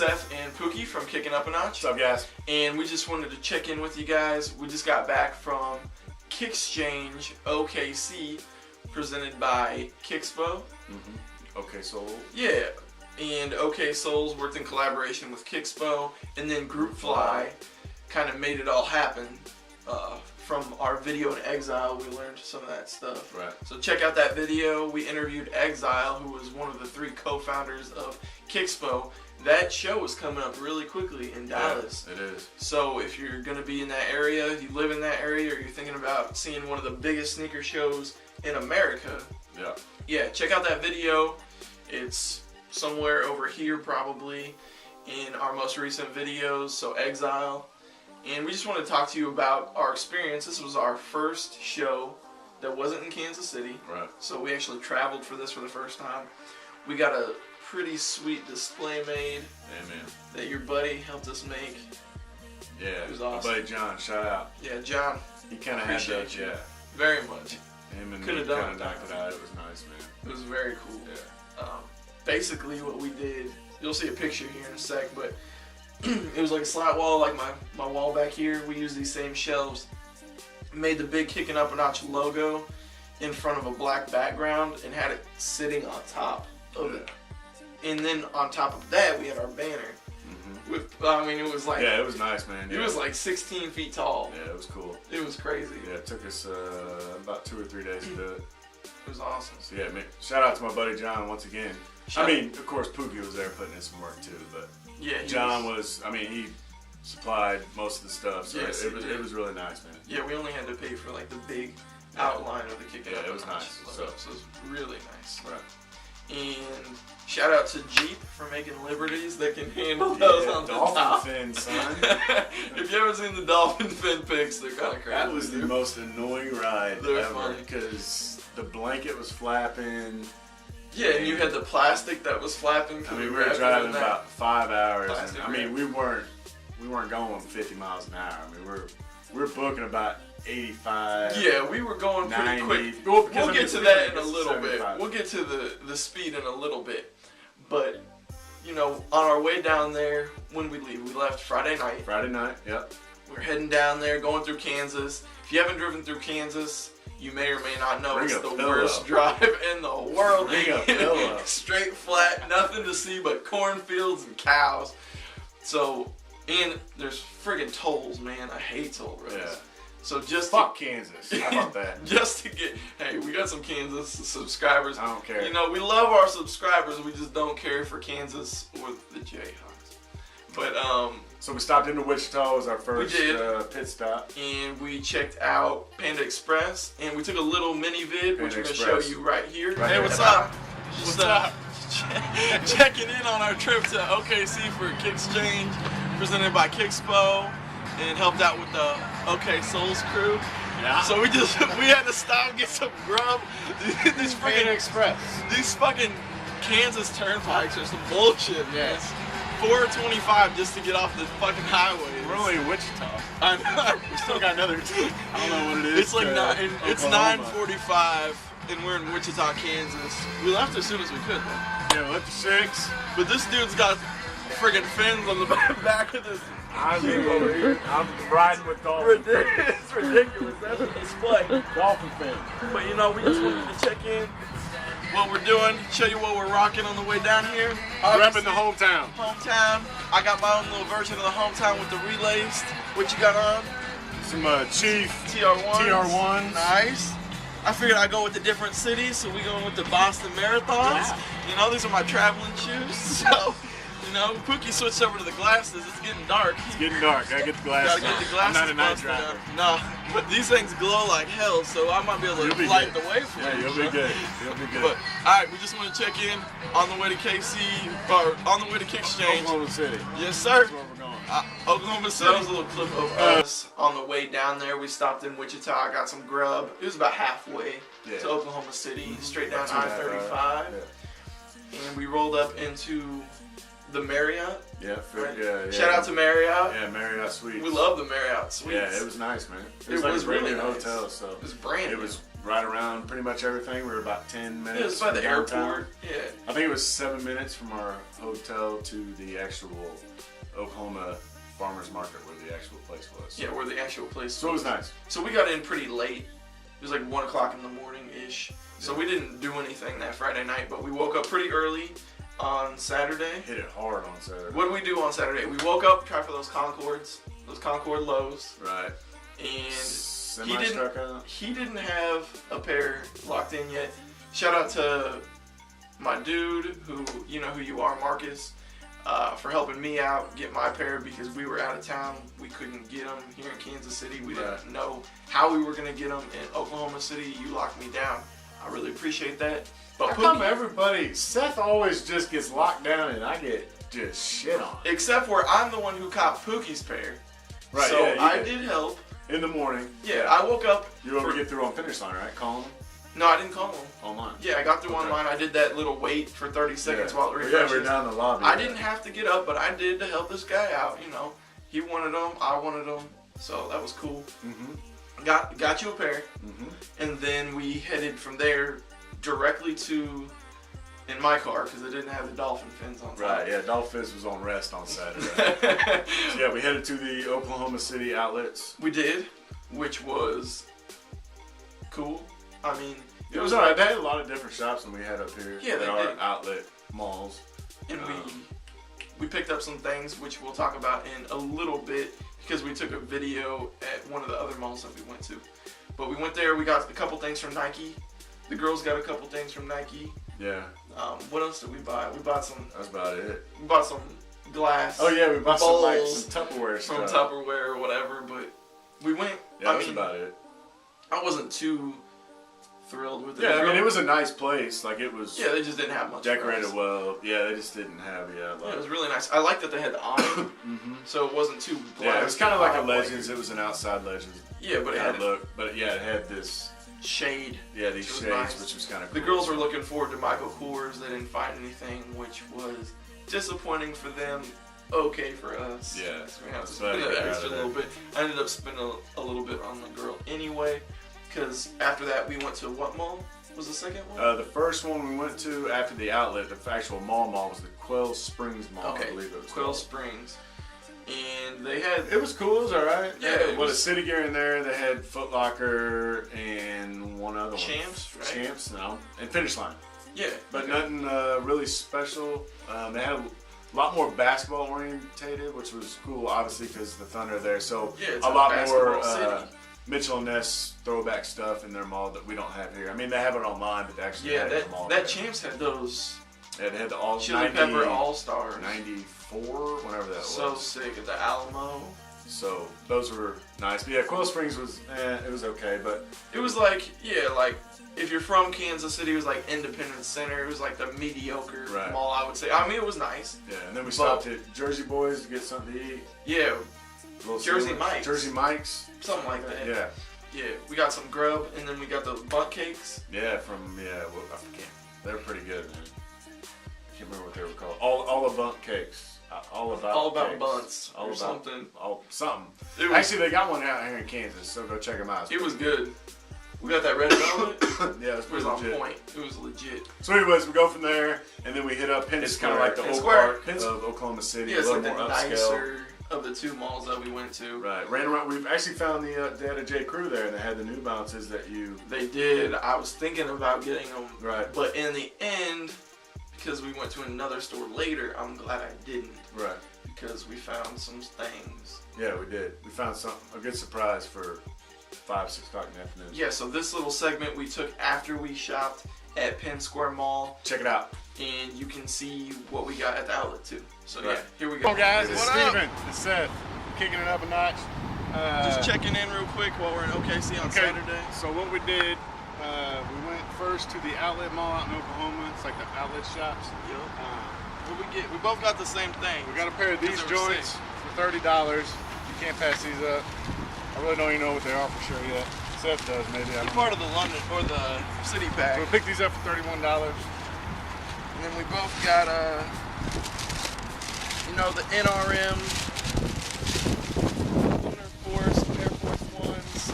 Seth and Pooky from Kickin Up a Notch. What's up, guys? And we just wanted to check in with you guys. We just got back from Kixchange OKC, presented by Kixpo. OKSoles. Yeah, and OKSoles worked in collaboration with Kixpo, and then Group Fly kind of made it all happen. From our video in Exile, we learned some of that stuff. Right. So check out that video. We interviewed Exile, who was one of the 3 co-founders of Kixpo. That show is coming up really quickly in Dallas. Yeah, it is. So if you're going to be in that area, if you live in that area, or you're thinking about seeing one of the biggest sneaker shows in America, yeah, check out that video. It's somewhere over here probably in our most recent videos, so Exile. And we just want to talk to you about our experience. This was our first show that wasn't in Kansas City. Right. So we actually traveled for this for the first time. We got a pretty sweet display made that your buddy helped us make. Yeah, it was awesome. My buddy John, shout out. Yeah, John. He kind of had that, you. Very much. Him and could have me done kind of knocked it out. It was nice, man. It was very cool. Yeah. Basically, what we did, you'll see a picture here in a sec, but it was like a slat wall, like my wall back here. We used these same shelves. Made the big Kickin Up a Notch logo in front of a black background and had it sitting on top of it. And then on top of that, we had our banner. With, I mean, it was like... Yeah, it was nice, man. It was like 16 feet tall. Yeah, it was cool. It was crazy. Yeah, it took us about 2 or 3 days to do it. It was awesome. So yeah, man, shout out to my buddy John once again. I mean, of course, Pooky was there putting in some work too, but yeah, John was, I mean, he supplied most of the stuff, so yes, it was really nice, man. Yeah, we only had to pay for like the big outline of the Kickin Up. Yeah, it was nice. So it was really nice. Right. And shout out to Jeep for making Liberties that can handle those on the top. Dolphin fin, son. If you ever seen the dolphin fin pics, they're kind of crazy. That was the most annoying ride ever, funny because the blanket was flapping. Yeah, and you had the plastic that was flapping. I mean, we were driving about 5 hours. And, I mean, we weren't going 50 miles an hour. I mean, we were booking about 85. Yeah, we were going pretty 90. quick. We'll get to that in a little 75. bit. We'll get to the speed in a little bit. But, you know, on our way down there, when we leave, we left Friday night. Friday night, yep. We're heading down there, going through Kansas. If you haven't driven through Kansas, you may or may not know it's the worst drive in the world. Straight flat, nothing to see but cornfields and cows. So, and there's friggin' tolls, man. I hate toll roads. Yeah. So just fuck Kansas. How about that? Just to get, hey, we got some Kansas subscribers. I don't care. You know, we love our subscribers. We just don't care for Kansas or the Jayhawks. But so we stopped into Wichita as our first pit stop, and we checked out Panda Express, and we took a little mini vid, which we're gonna show you right here. Hey, what's up? What's up? Checking in on our trip to OKC for Kixchange, presented by Kixpo, and helped out with the OKSoles crew. Yeah. So we had to stop and get some grub. These Panda Express. These fucking Kansas turnpikes are some bullshit, man. Yes. 425 just to get off the fucking highway. We're only in Wichita. I know. We still got another. I don't know what it is. It's like it's 9:45, and we're in Wichita, Kansas. We left as soon as we could, though. Yeah, we left at 6. But this dude's got friggin' fins on the back of this. I'm riding with dolphin. It's ridiculous. That's a display. Dolphin fin. But you know, we just wanted to check in. What we're doing, show you what we're rocking on the way down here. Repping the hometown. Hometown. I got my own little version of the hometown with the relaced. What you got on? Some Chief TR1s. TR1s. Nice. I figured I'd go with the different cities, so we going with the Boston Marathons. Yeah. You know, these are my traveling shoes. So, you know, Pooky switched over to the glasses. It's getting dark. It's getting dark. Gotta get the glasses. Gotta get the glasses. I'm not a night driver. No, but these things glow like hell, so I might be able to light the way for you. Yeah, you'll be good. You'll be good. But all right, we just want to check in on the way to KC or on the way to Kixchange. Oklahoma City. Yes, sir. That's where we're going. Oklahoma City. That was a little clip of us on the way down there. We stopped in Wichita, got some grub. It was about halfway to Oklahoma City, straight down I-35, and we rolled up into the Marriott. Yeah, right? yeah. Shout out to Marriott. Yeah, Marriott Suites. We love the Marriott Suites. Yeah, it was nice, man. It was like a brand really new nice. hotel, so it was brand new. It was right around pretty much everything. We were about 10 minutes. It was by the airport. Yeah. I think it was 7 minutes from our hotel to the actual Oklahoma farmers market where the actual place was. Yeah, where the actual place So it was nice. So we got in pretty late. It was like 1 o'clock in the morning-ish. Yeah. So we didn't do anything that Friday night, but we woke up pretty early on Saturday. Hit it hard on Saturday. What did we do on Saturday? We woke up, tried for those Concords, those Concord lows. Right. And he didn't have a pair locked in yet. Shout out to my dude, who you know who you are, Marcus, for helping me out get my pair because we were out of town. We couldn't get them here in Kansas City. We didn't know how we were gonna get them in Oklahoma City. You locked me down. I really appreciate that. But how come everybody, Seth always just gets locked down and I get just shit on? Except for I'm the one who caught Pooky's pair. Right. So yeah, I did help. In the morning. Yeah, I woke up. You were able to get through on finish line, right? Calling them? No, I didn't call them. Online? Yeah, I got through online. I did that little wait for 30 seconds while it refreshes. Yeah, we're down the lobby. I didn't have to get up, but I did to help this guy out, you know. He wanted them, I wanted them, so that was cool. Mm-hmm. Got you a pair, and then we headed from there directly to, in my car, because it didn't have the dolphin fins on top. Right, yeah, dolphin fins was on rest on Saturday. So yeah, we headed to the Oklahoma City outlets. We did, which was cool. I mean, it was alright. They had a lot of different shops than we had up here. Yeah, they did. Our outlet malls. And we picked up some things, which we'll talk about in a little bit, because we took a video at one of the other malls that we went to. But we went there, we got a couple things from Nike. The girls got a couple things from Nike. Yeah. What else did we buy? We bought some. That's about it. We bought some glass. Oh yeah, we bought some Tupperware from stuff. Tupperware or whatever. But we went. Yeah, that's about it. I wasn't too thrilled with it. Yeah, I mean it was a nice place. Like it was. Yeah, they just didn't have much. Decorated well. Yeah, they just didn't have. Yeah, it was really nice. I liked that they had the awning, so it wasn't too. Yeah, it was kind of like a Legends. It was an outside Legends. Yeah, but it had look. But yeah, it had this. Shade. Yeah, these shades, nice. Which was kind of cool. The girls were looking forward to Michael Kors. They didn't find anything, which was disappointing for them. Okay for us. Yeah. So we have to spend an extra little bit. I ended up spending a little bit on the girl anyway, because after that we went to what mall? Was the second one? The first one we went to after the outlet, the actual mall was the Quail Springs Mall. Okay. I believe it was Quail Springs. And they had... It was cool, it was alright. Yeah. It was a City Gear in there. They had Foot Locker and one other Champs, one. right? Champs, no. And Finish Line. Yeah. But nothing really special. They had a lot more basketball orientated, which was cool, obviously, because the Thunder there. So yeah, it's a lot more Mitchell and Ness throwback stuff in their mall that we don't have here. I mean, they have it online, but they actually have it in the mall. That Champs had those... Yeah, they had the all Chili Pepper All-Stars. 94, whenever that was. So sick at the Alamo. So those were nice. But yeah, Quail Springs was, it was okay, but it was like, yeah, like if you're from Kansas City, it was like Independence Center. It was like the mediocre mall, I would say. I mean, it was nice. Yeah, and then we stopped at Jersey Boys to get something to eat. Yeah, Jersey Mike's. Jersey Mike's. Something like that. Yeah. Yeah, we got some grub, and then we got those butt cakes. Yeah, well, I forget. They were pretty good, man. I can't remember what they were called. All about cakes. All about cakes. Buns. All or about something. Something. Actually, they got one out here in Kansas, so go check them out. It was good. We got that red velvet. Yeah, it was on point. It was legit. So anyways, we go from there, and then we hit up Penn Square. It's kind of like the old part of Oklahoma City. Yeah, it's like the nicer of the two malls that we went to. Right. Ran around. We've actually found they had a J. Crew there, and they had the New Balances that you... They did. I was thinking about getting them. Right. But in the end, because we went to another store later, I'm glad I didn't. Right. Because we found some things. Yeah, we did. We found a good surprise for 5, 6 o'clock in the afternoon. Yeah, so this little segment we took after we shopped at Penn Square Mall. Check it out. And you can see what we got at the outlet too. So yeah, here we go. Hello guys, it's Steven. It's Seth. Kicking it up a notch. Just checking in real quick while we're in OKC on Saturday. So what we did, we went first to the outlet mall out in Oklahoma. It's like the outlet shops. Yep. What we get? We both got the same thing. We got a pair of these joints for $30. You can't pass these up. I really don't even know what they are for sure yet. Seth does maybe. They're part of the London or the city pack. We'll pick these up for $31. And then we both got the NRM Lunar Force, Air Force Ones,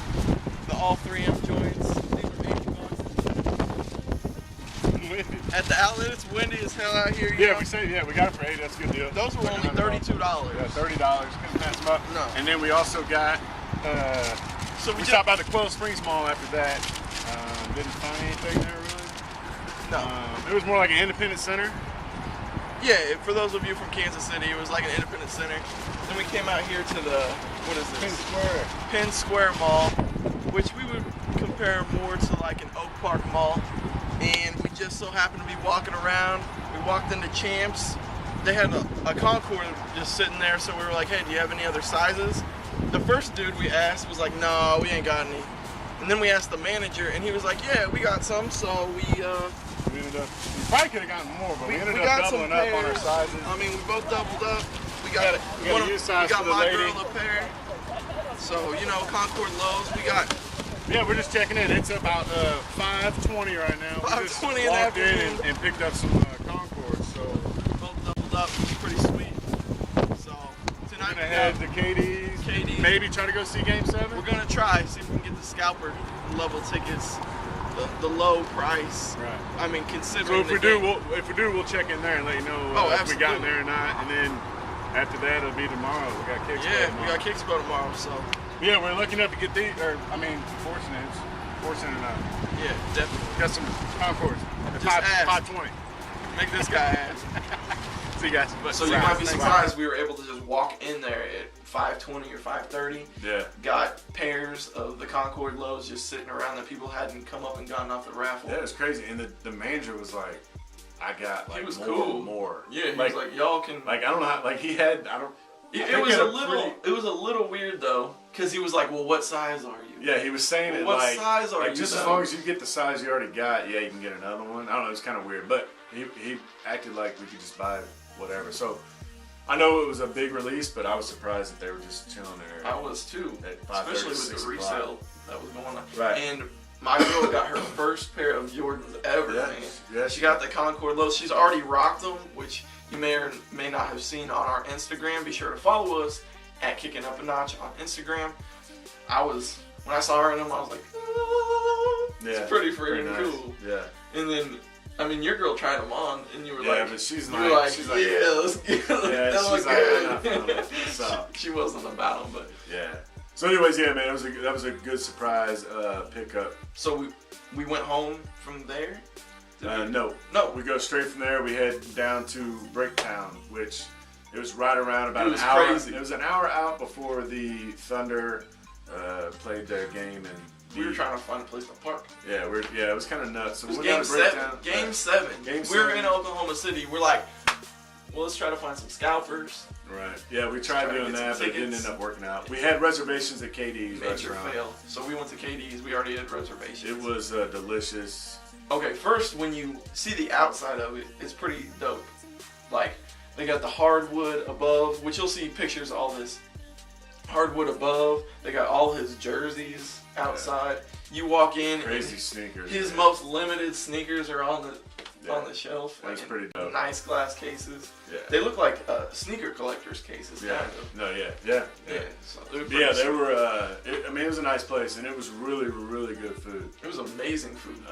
the all 3M joints. These are windy. At the outlet, it's windy as hell out here. Yeah, we got it for $8. That's a good deal. Those were only $32. Yeah, $30. Couldn't pass them up. No. And then we also got. So we stopped by the Coil Springs Mall after that. Didn't find anything there really. No. It was more like an independent center. Yeah, for those of you from Kansas City, it was like an independent center. Then we came out here to the, what is this? Penn Square Mall, which we would compare more to like an Oak Park Mall. And we just so happened to be walking around. We walked into Champs. They had a Concord just sitting there, so we were like, hey, do you have any other sizes? The first dude we asked was like, no, we ain't got any. And then we asked the manager, and he was like, yeah, we got some, so we ended up, we probably could have gotten more, but we ended up doubling up on our sizes. I mean, we both doubled up. We got my girl a pair. So, you know, Concord lows, we got. Yeah, we're just checking in. It's about 5:20 right now. 5:20 in the afternoon. And picked up some Concords, so. Both doubled up, which is pretty sweet. So, tonight we're gonna head to KD's. Maybe try to go see Game 7? We're gonna try, see if we can get the scalper level tickets. The low price. Right. I mean, considering. So if we do, we'll check in there and let you know if we got in there or not. And then after that, it'll be tomorrow. We got Kixpo. Yeah, tomorrow. we got Kixpo tomorrow. So. Yeah, we're looking up to get these. Fortunate or not. Yeah, definitely. Got some Concords. Just 520. Make this guy ask. See you guys. So you might be surprised we were able to just walk in there at 5:20 or 5:30. Yeah. Got pairs of the Concord lows just sitting around that people hadn't come up and gotten off the raffle. Yeah, it was crazy. And the manager was like, I got like he was more. Yeah, he was like, y'all can. Like, I don't know how, like he had, It was a little weird though, because he was like, well, what size are you? Yeah, he was saying it what like, size are you? Just as long as you get the size you already got, yeah, you can get another one. I don't know, it's kind of weird, but he acted like we could just buy whatever. So I know it was a big release, but I was surprised that they were just chilling there. I was too, especially with the resale that was going on. Right. And my girl got her first pair of Jordans ever, man. Yeah, she got the Concord lows. She's already rocked them, which you may or may not have seen on our Instagram. Be sure to follow us at Kickin' Up a Notch on Instagram. When I saw her in them, I was like, oh, it's pretty freaking cool. Yeah. And then, I mean, your girl tried them on, and you were like, but she's like, yeah, let's get them. Yeah, she's like, so. She wasn't about them, but yeah. So, anyways, yeah, man, that was a good surprise pickup. So we went home from there. No. We go straight from there. We head down to Bricktown, which it was right around about an hour. Crazy. It was an hour out before the Thunder played their game, and we were trying to find a place to park. Yeah, it was kind of nuts. So it was we Game 7. Bricktown. Game 7. We were in Oklahoma City. We're like, well, let's try to find some scalpers. Right. Yeah, we tried doing that, but it didn't end up working out. We had reservations at KD's restaurant. Fail. So we went to KD's. We already had reservations. It was delicious. Okay, first, when you see the outside of it, it's pretty dope. Like, they got the hardwood above, which you'll see pictures of all this. Hardwood above. They got all his jerseys outside. Yeah. You walk in. Crazy sneakers. His most limited sneakers are on the shelf. That's pretty dope. Nice glass cases. Yeah. They look like sneaker collector's cases. Yeah. Kind of. No. Yeah. So they were. It was a nice place, and it was really, really good food. It was amazing food.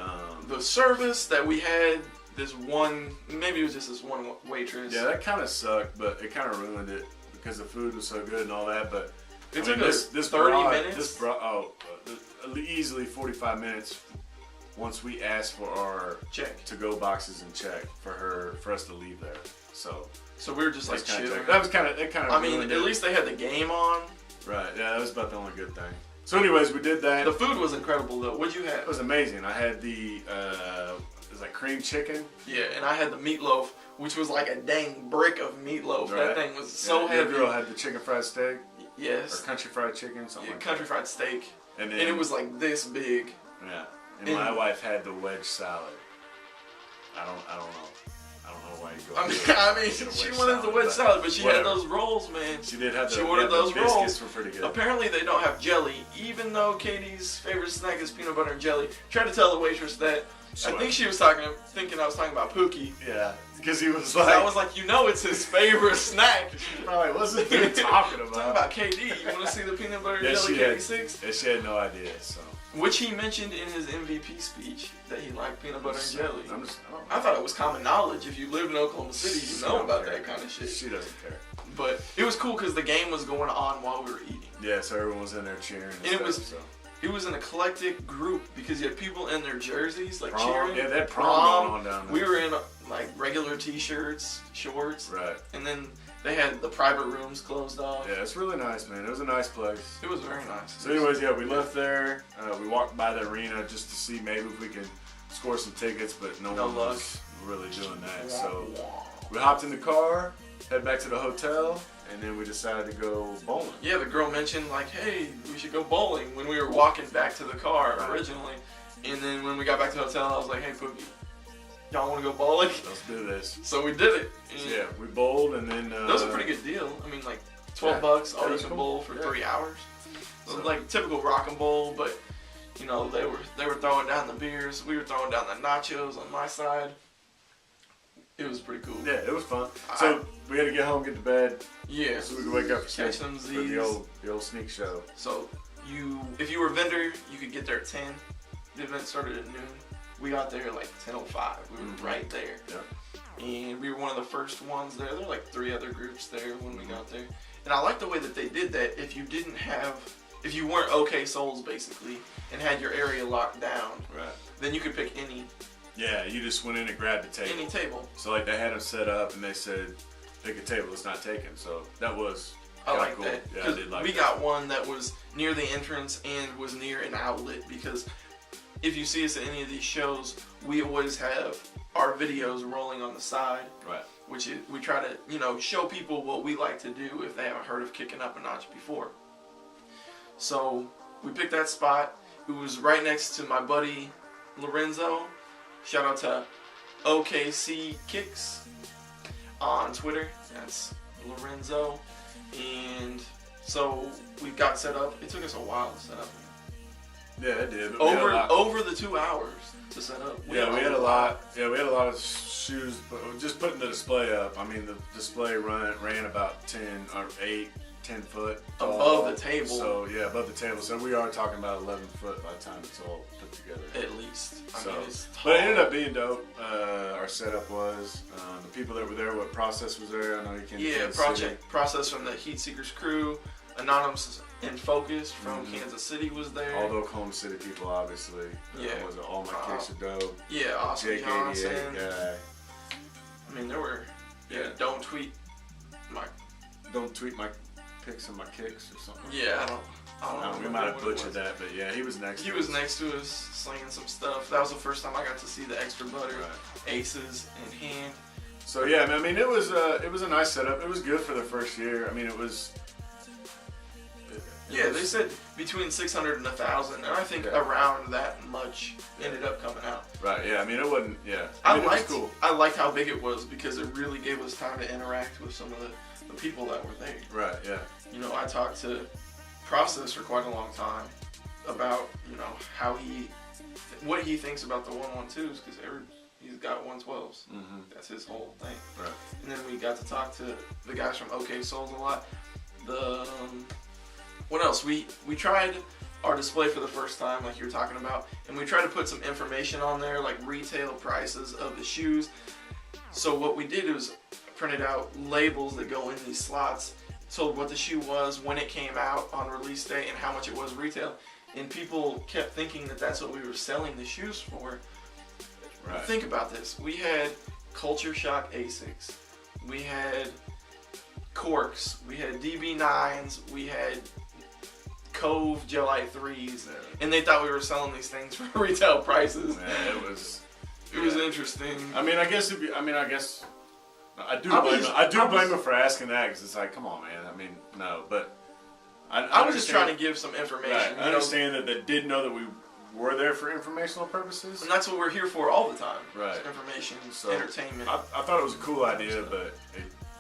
The service that we had. Maybe it was just this one waitress. Yeah, that kind of sucked, but it kind of ruined it because the food was so good and all that. But it took us 30 minutes. Easily 45 minutes. Once we asked for our to-go boxes and check for us to leave there, so we were just like chilling. That was kind of. I mean, at least they had the game on. Right. Yeah, that was about the only good thing. So, anyways, we did that. The food was incredible, though. What'd you have? It was amazing. I had the it was like cream chicken. Yeah, and I had the meatloaf, which was like a dang brick of meatloaf. Right. That thing was so heavy. Your girl had the chicken fried steak. Yes. Or country fried chicken, something like country that. fried steak. And it was like this big. Yeah. And my wife had the wedge salad. I don't know why you go. I mean, she wanted the wedge salad, but she had those rolls, man. She did have. She ordered those rolls. Biscuits were pretty good. Apparently, they don't have jelly, even though Katie's favorite snack is peanut butter and jelly. Tried to tell the waitress that I think she was thinking I was talking about Pooky. Yeah, because he was like, I was like, it's his favorite snack. She probably wasn't even talking about. Talking about KD. You want to see the peanut butter jelly KD6? Yeah, she had no idea. So. Which he mentioned in his MVP speech that he liked peanut butter and jelly. I thought it was common knowledge. If you lived in Oklahoma City, you know about that kind of shit. She doesn't care. But it was cool because the game was going on while we were eating. Yeah, so everyone was in there cheering. It was an eclectic group because you had people in their jerseys like cheering. Yeah, they had prom going on down there. We were in like regular t-shirts, shorts. Right. And then they had the private rooms closed off. Yeah, it's really nice, man. It was a nice place. It was very nice. So anyways, we left there. We walked by the arena just to see maybe if we could score some tickets, but no one was really doing that. So we hopped in the car, head back to the hotel, and then we decided to go bowling. Yeah, the girl mentioned like, hey, we should go bowling when we were walking back to the car originally. And then when we got back to the hotel, I was like, hey, Pookie, y'all want to go bowling? Let's do this. So we did it. So yeah, we bowled, and then that was a pretty good deal. I mean, like $12 all you can bowl for 3 hours. It was like typical rock and bowl, but they were throwing down the beers. We were throwing down the nachos on my side. It was pretty cool. Yeah, it was fun. So we had to get home, get to bed. Yeah. So we could wake up for the old sneak show. So if you were a vendor, you could get there at 10. The event started at noon. We got there like 10:05. We were right there. Yeah. And we were one of the first ones there. There were like 3 other groups there when we got there. And I like the way that they did that. If you weren't OKSoles basically and had your area locked down, then you could pick any. Yeah, you just went in and grabbed a table. Any table. So like they had them set up and they said, pick a table that's not taken. So that was I like cool. that. Yeah, I did like we that. got one that was near the entrance and was near an outlet because if you see us at any of these shows, we always have our videos rolling on the side. Right. Which we try to, show people what we like to do if they haven't heard of Kicking Up a Notch before. So we picked that spot. It was right next to my buddy Lorenzo. Shout out to OKC Kix on Twitter. That's Lorenzo. And so we got set up. It took us a while to set up. Yeah, it did. Over the 2 hours to set up. We had a lot. Yeah, we had a lot of shoes, but just putting the display up. I mean, the display ran about 10 foot tall. Above the table. So yeah, above the table. So we are talking about 11 foot by the time it's all put together. At least. I mean, it's tall. But it ended up being dope. Our setup was the people that were there. What Process was there? I know you can't. Yeah, Process from the Heat Seekers crew. Anonymous and Focus from Kansas City was there. All the Oklahoma City people, obviously. Was it All My Kicks Are Dope? Yeah, Austin Jake Johnson. 88 guy. I mean, there were. Yeah, don't tweet my pics and my kicks or something. Yeah, I don't know. We might have butchered that, but yeah, he was next to us. He was next to us slinging some stuff. That was the first time I got to see the extra butter aces in hand. So yeah, I mean, it was a nice setup. It was good for the first year. I mean, it was. Yeah, they said between 600 and 1,000, and I think around that much ended up coming out. Right. Yeah. I mean, it wasn't. Yeah. It was cool. I liked how big it was because it really gave us time to interact with some of the people that were there. Right. Yeah. I talked to Process for quite a long time about how what he thinks about the 112s because he's got 112s. That's his whole thing. Right. And then we got to talk to the guys from OKSoles a lot. What else? We tried our display for the first time, like you were talking about, and we tried to put some information on there, like retail prices of the shoes. So what we did was printed out labels that go in these slots, told what the shoe was, when it came out on release day, and how much it was retail. And people kept thinking that that's what we were selling the shoes for. Right. Think about this. We had Culture Shock Asics. We had Corks. We had DB9s. We had Cove Gelite 3s, and they thought we were selling these things for retail prices. Yeah, it was interesting. I mean, I guess I do blame him for asking that because it's like, come on, man. I mean, no, but I was just trying to give some information. Right. I understand that they did know that we were there for informational purposes, and that's what we're here for all the time. Right, information, entertainment. I thought it was a cool idea, but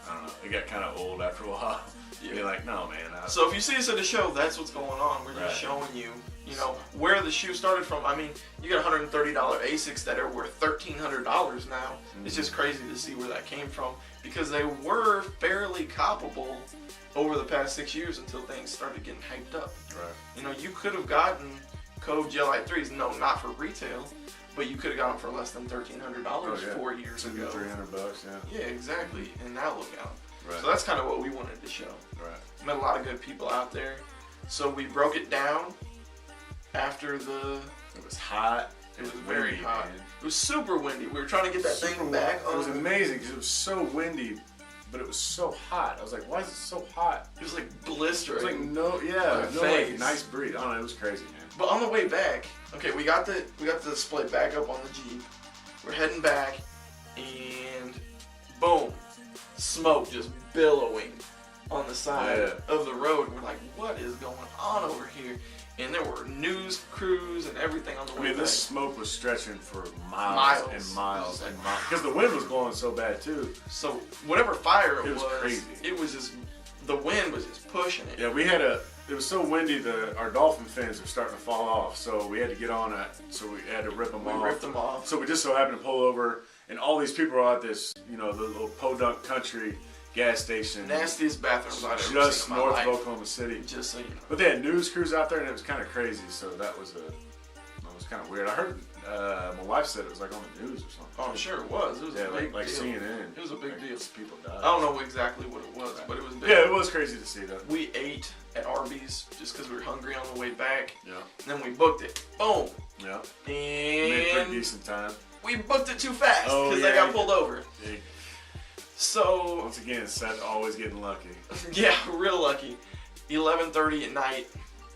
I don't know. It got kind of old after a while. Yeah. You're like, no, man. So if you see us at a show, that's what's going on. We're just showing you You know, where the shoe started from. I mean, you got $130 Asics that are worth $1,300 now. It's just crazy to see where that came from because they were fairly coppable over the past 6 years until things started getting hyped up. Right. You know, you could have gotten Cove Gelite 3s, no, not for retail, but you could have gotten them for less than $1,300 4 years ago. $300, yeah. Yeah, exactly. And now look out. Right. So that's kind of what we wanted to show. Right. Met a lot of good people out there. So we broke it down after it was hot. It was very hot. Man. It was super windy. We were trying to get that thing back on. It was amazing because it was so windy, but it was so hot. I was like, why is it so hot? It was like blistering. It was like no like nice breeze. I don't know, it was crazy, man. But on the way back, okay, we got the display back up on the Jeep. We're heading back, and boom, smoke just billowing on the side of the road. We're like, what is going on over here? And there were news crews and everything on the way back. This smoke was stretching for miles and miles and miles. Because the wind was blowing so bad, too. So whatever fire it was crazy. It was just, the wind was just pushing it. Yeah, it was so windy, our dolphin fins were starting to fall off. So we had to get on it. So we had to rip them off. We ripped them off. So we just so happened to pull over. And all these people are at this, the little podunk country gas station. Nastiest bathrooms I've ever seen just in my north life. of Oklahoma City. Just so you know. But they had news crews out there, and it was kind of crazy. So that was kind of weird. I heard my wife said it was like on the news or something. Oh, sure it was. It was a big like deal. CNN. It was a big deal. People died. I don't know exactly what it was, but it was big. Yeah, it was crazy to see that. We ate at Arby's just because we were hungry on the way back. Yeah. And then we booked it. Boom. Yeah. And made a pretty decent time. We booked it too fast because I got pulled over. Yeah. So once again, Seth always getting lucky. Yeah, real lucky. 11:30 at night.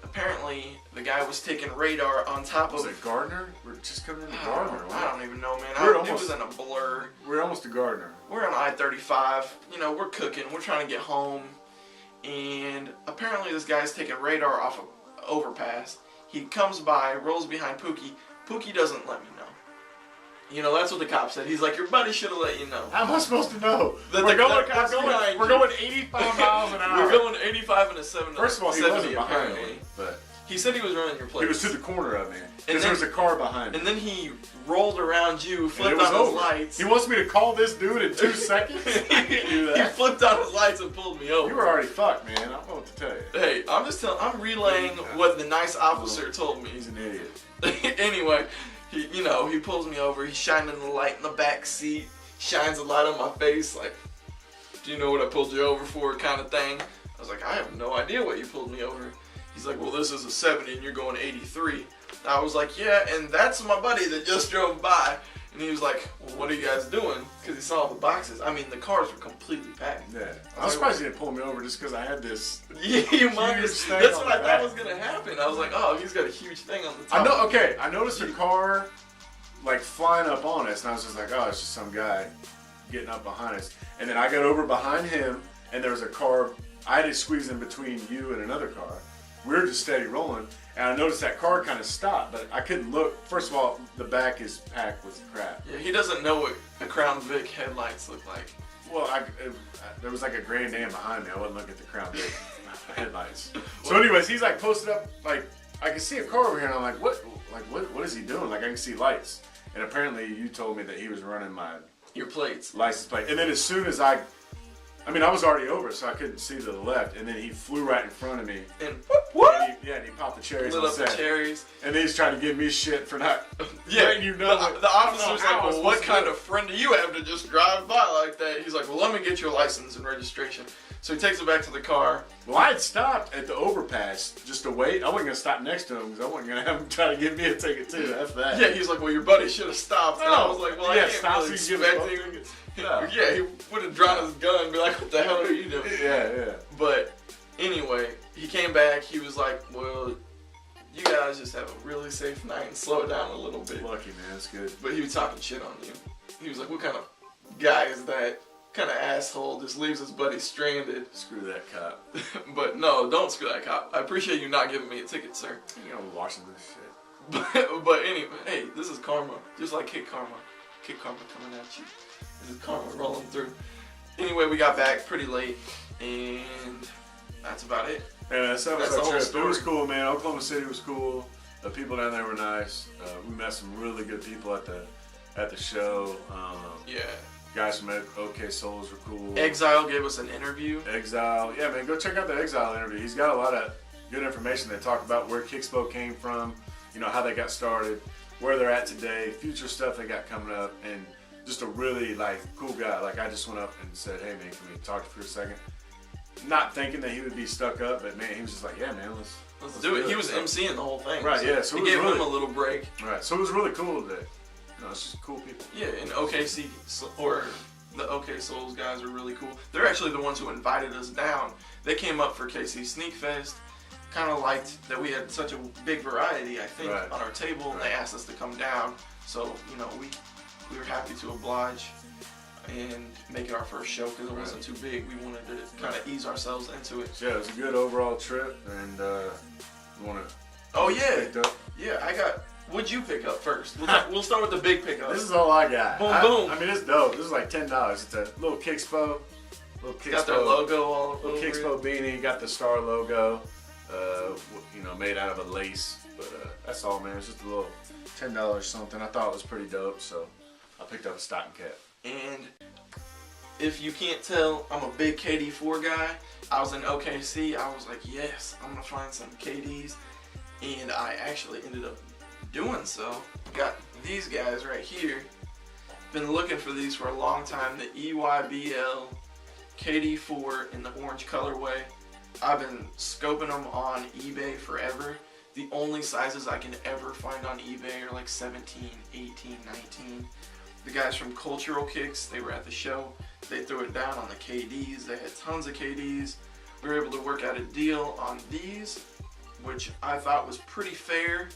Apparently, the guy was taking radar on top of. Was it Gardner? We're just coming into Gardner. I don't even know, man. It was in a blur. We're almost to Gardner. We're on I-35. We're cooking. We're trying to get home, and apparently this guy's taking radar off of overpass. He comes by, rolls behind Pooky. Pooky doesn't let me know. That's what the cop said. He's like, your buddy should have let you know. How am I supposed to know? We're going 85 miles an hour. We're going 85 and a 70. First of all, he wasn't behind me, but he said he was running your place. He was to the corner of me because there was a car behind me. And then he rolled around you, flipped on his lights. He wants me to call this dude in 2 seconds. I can't do that. He flipped on his lights and pulled me over. You were already fucked, man. I don't know what to tell you. Hey, I'm relaying what the nice officer told me. He's an idiot. Anyway. He pulls me over, he's shining the light in the back seat, shines a light on my face, like, do you know what I pulled you over for, kind of thing. I was like, I have no idea what you pulled me over. He's like, well, this is a 70 and you're going 83. I was like, yeah, and that's my buddy that just drove by. And he was like, well, what are you guys doing? Because he saw the boxes. I mean, the cars were completely packed. Yeah. I was surprised he didn't pull me over just because I had this humongous thing. That's what I thought was going to happen. I was like, oh, he's got a huge thing on the top. I noticed a car, like, flying up on us, and I was just like, oh, it's just some guy getting up behind us. And then I got over behind him, and there was a car. I had to squeeze in between you and another car. We were just steady rolling. And I noticed that car kind of stopped, but I couldn't look. First of all, the back is packed with crap. Yeah, he doesn't know what the Crown Vic headlights look like. Well, there was like a Grand Am behind me. I wasn't looking at the Crown Vic headlights. So anyways, he's like posted up, like, I can see a car over here, and I'm like, what is he doing? Like, I can see lights. And apparently you told me that he was running your plates. License plate. And then as soon as I was already over, so I couldn't see to the left. And then he flew right in front of me. And what? And he popped the cherries. Lit up the cherries. And then he's trying to give me shit for not. The officer's like, well, what kind of friend do you have to just drive by like that? He's like, well, let me get your license and registration. So he takes it back to the car. Well, I had stopped at the overpass just to wait. I wasn't going to stop next to him because I wasn't going to have him try to give me a ticket too. That's that. Yeah, he's like, well, your buddy should have stopped. And I was like, well, I can't really expect him. No. Yeah, he would have drawn his gun and be like, what the hell are you doing? Yeah. But anyway, he came back. He was like, well, you guys just have a really safe night and slow it down a little bit. Lucky, man. That's good. But he was talking shit on you. He was like, what kind of guy is that? Kind of asshole just leaves his buddy stranded. Screw that cop. But no, don't screw that cop. I appreciate you not giving me a ticket, sir. You know, watching this shit. But anyway, hey, this is karma. Just like Kick Karma. Kick Karma coming at you. This is karma rolling through. Anyway, we got back pretty late, and that's about it. Yeah, that's the whole trip. It was cool, man. Oklahoma City was cool. The people down there were nice. We met some really good people at the show. Yeah. Guys from OKSoles were cool. Exile gave us an interview. Exile, yeah, man, go check out the Exile interview. He's got a lot of good information. They talk about where Kixpo came from, you know, how they got started, where they're at today, future stuff they got coming up, and just a really cool guy. Like, I just went up and said, "Hey man, can we talk for a second?" Not thinking that he would be stuck up, but man, he was just like, "Yeah, man, let's do it." He was emceeing the whole thing, right? So yeah, so we gave him a little break. Right, so it was really cool today. No, it's just cool people. Yeah, and OKC, or the OKSoles guys are really cool. They're actually the ones who invited us down. They came up for KC Sneak Fest, kind of liked that we had such a big variety, I think, on our table, and they asked us to come down. So, you know, we were happy to oblige and make it our first show because it wasn't too big. We wanted to kind of ease ourselves into it. Yeah, it was a good overall trip, and you want to... Oh, yeah. Yeah, I got... What'd you pick up first? We'll start with the big pickup. This is all I got. Boom, boom. I mean, it's dope. This is like $10. It's a little Kixpo. Got their logo all over. Little Kixpo beanie. Got the star logo. You know, made out of a lace. But that's all, man. It's just a little $10 something. I thought it was pretty dope, so I picked up a stocking cap. And if you can't tell, I'm a big KD4 guy. I was in OKC. I was like, yes, I'm gonna find some KDs, and I actually ended up doing so. Got these guys right here. Been looking for these for a long time. The EYBL KD4 in the orange colorway. I've been scoping them on eBay forever. The only sizes I can ever find on eBay are like 17, 18, 19. The guys from Cultural Kicks, they were at the show. They threw it down on the KDs. They had tons of KDs. We were able to work out a deal on these, which I thought was pretty fair.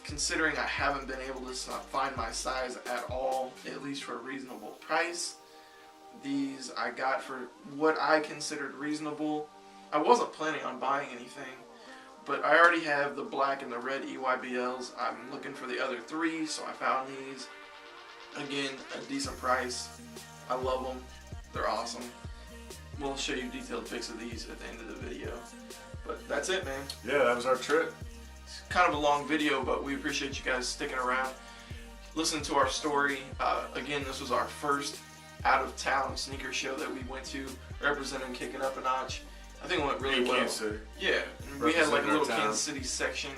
Considering I haven't been able to find my size at all, at least for a reasonable price. These I got for what I considered reasonable. I wasn't planning on buying anything, but I already have the black and the red EYBLs. I'm looking for the other three, so I found these. Again, a decent price. I love them. They're awesome. We'll show you detailed pics of these at the end of the video. But that's it, man. Yeah, that was our trip. Kind of a long video, but we appreciate you guys sticking around. Listen to our story. Again, this was our first out-of-town sneaker show that we went to, representing Kickin' Up a Notch. I think it went really well. Kansas City. Yeah, and we had like a little Kansas City section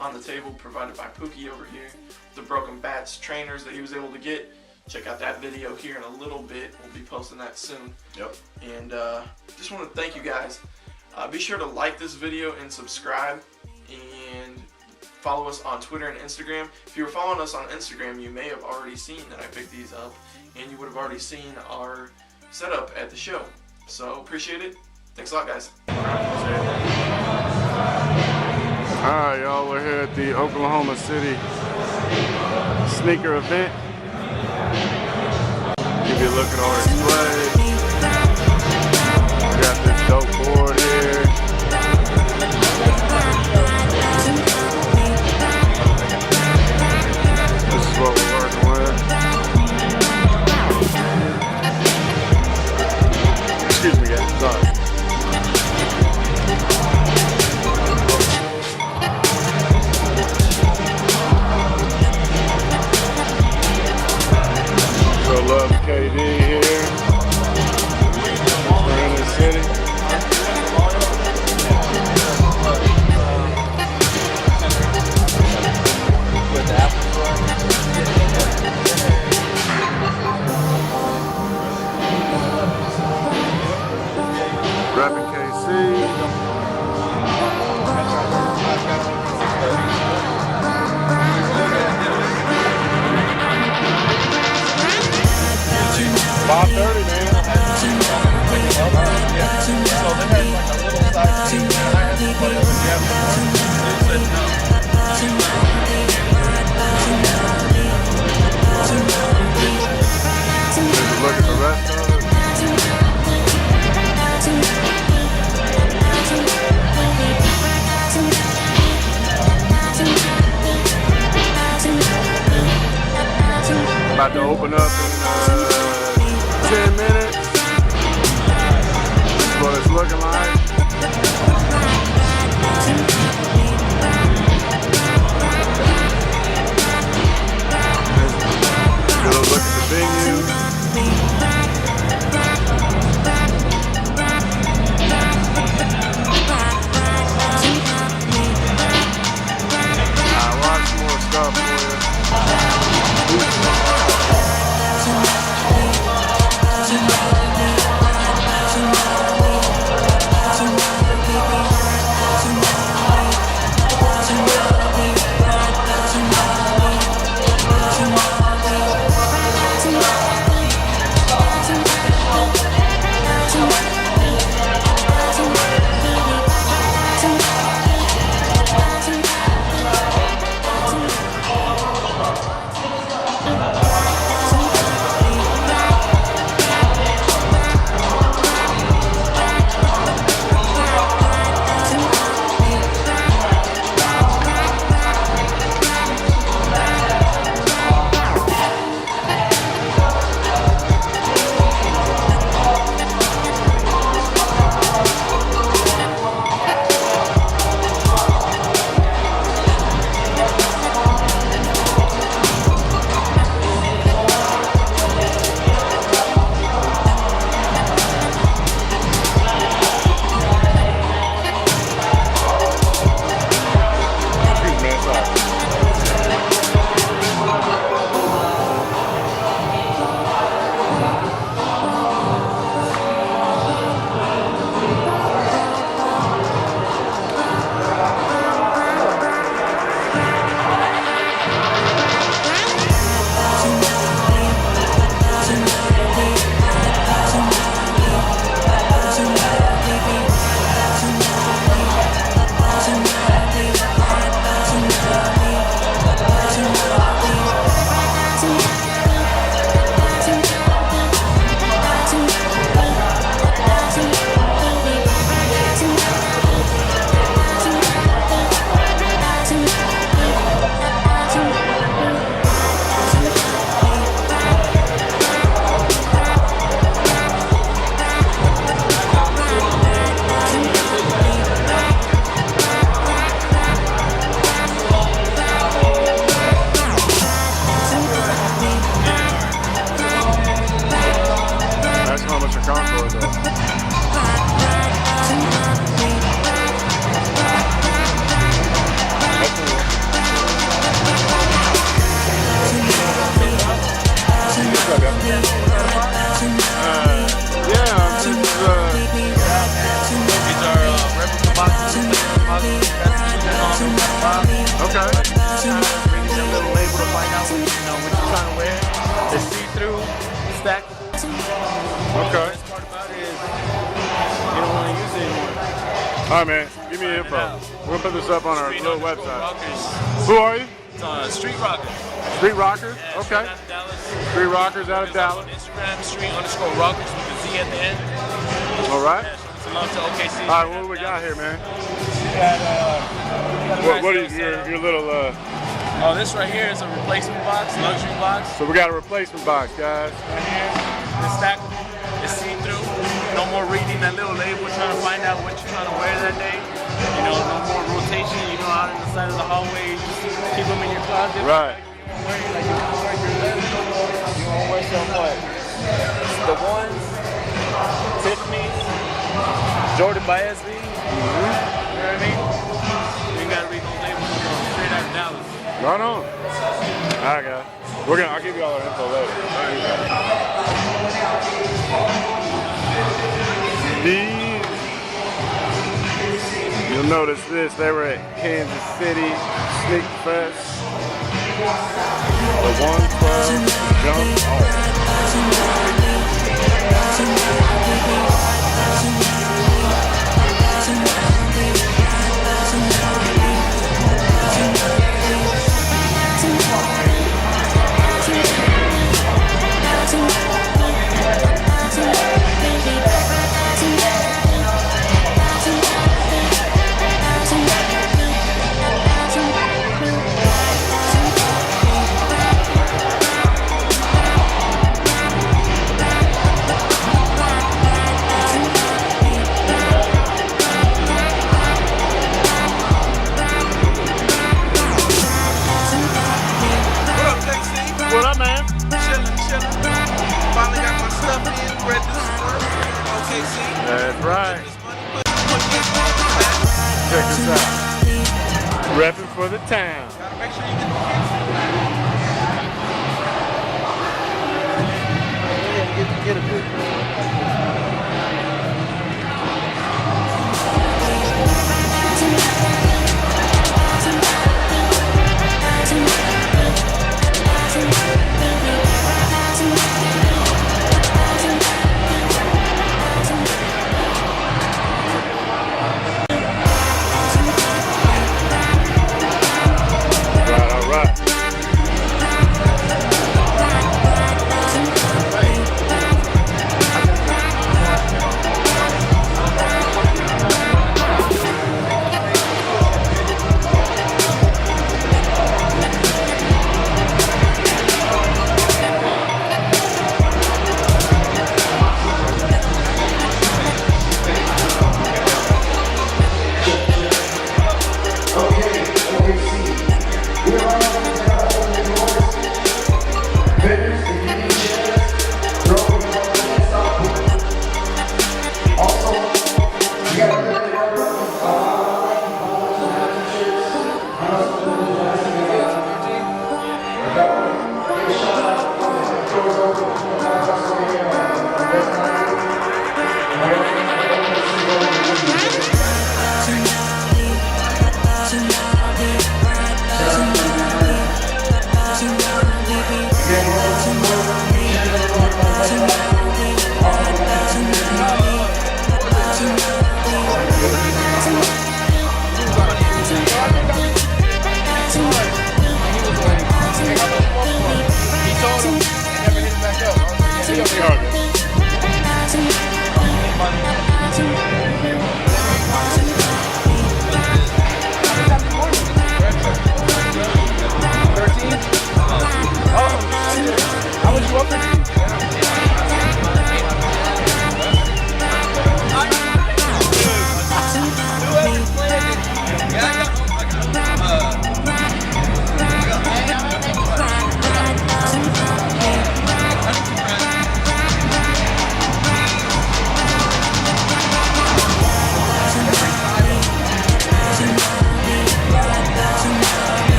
on the table provided by Pooky over here. The Broken Bats trainers that he was able to get. Check out that video here in a little bit. We'll be posting that soon. Yep. And just want to thank you guys. Be sure to like this video and subscribe. And follow us on Twitter and Instagram. If you were following us on Instagram, you may have already seen that I picked these up, and you would have already seen our setup at the show. So appreciate it. Thanks a lot, guys. Alright, y'all, we're here at the Oklahoma City sneaker event. Give you a look at our display. We got this dope board here. This is what we're working with. Excuse me, guys. Sorry. So love KD here. We're in the city. Repping KC. $5.30, man. Yeah. So they had like a little size team, and I had to play with Jeff before. They said no. Let's look at the rest of it. About to open up in 10 minutes. This is what it's looking like. All right, man. Give me your info. We're gonna put this up on our little website. Who are you? Street Rockers. Street Rockers? Yeah, okay. Street Rockers out of Dallas. On Instagram, Street_Rockers with a Z at the end. All right. Yeah, so love to OKC. All right, what do we got here, man? We got what is your little? Oh, this right here is a replacement box, luxury box. So we got a replacement box, guys. Right here, it's stackable, it's see-through. No more reading that little label, trying to find out what you're trying to wear that day. You know, no more rotation. You know, out in the side of the hallway, just keep them in your closet. Right. Like you don't wear your leather, you won't wear some what? The ones, Tiffany's, Jordan by SB. You know what I mean? You gotta read those labels straight out of Dallas. Right on. All right, guys. I'll give you all our info later. These, you'll notice this. They were at Kansas City Sneak Fest. The 112 jump off. That's right. Check this out. Repping for the town. Gotta make sure you get the get a good.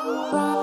Run.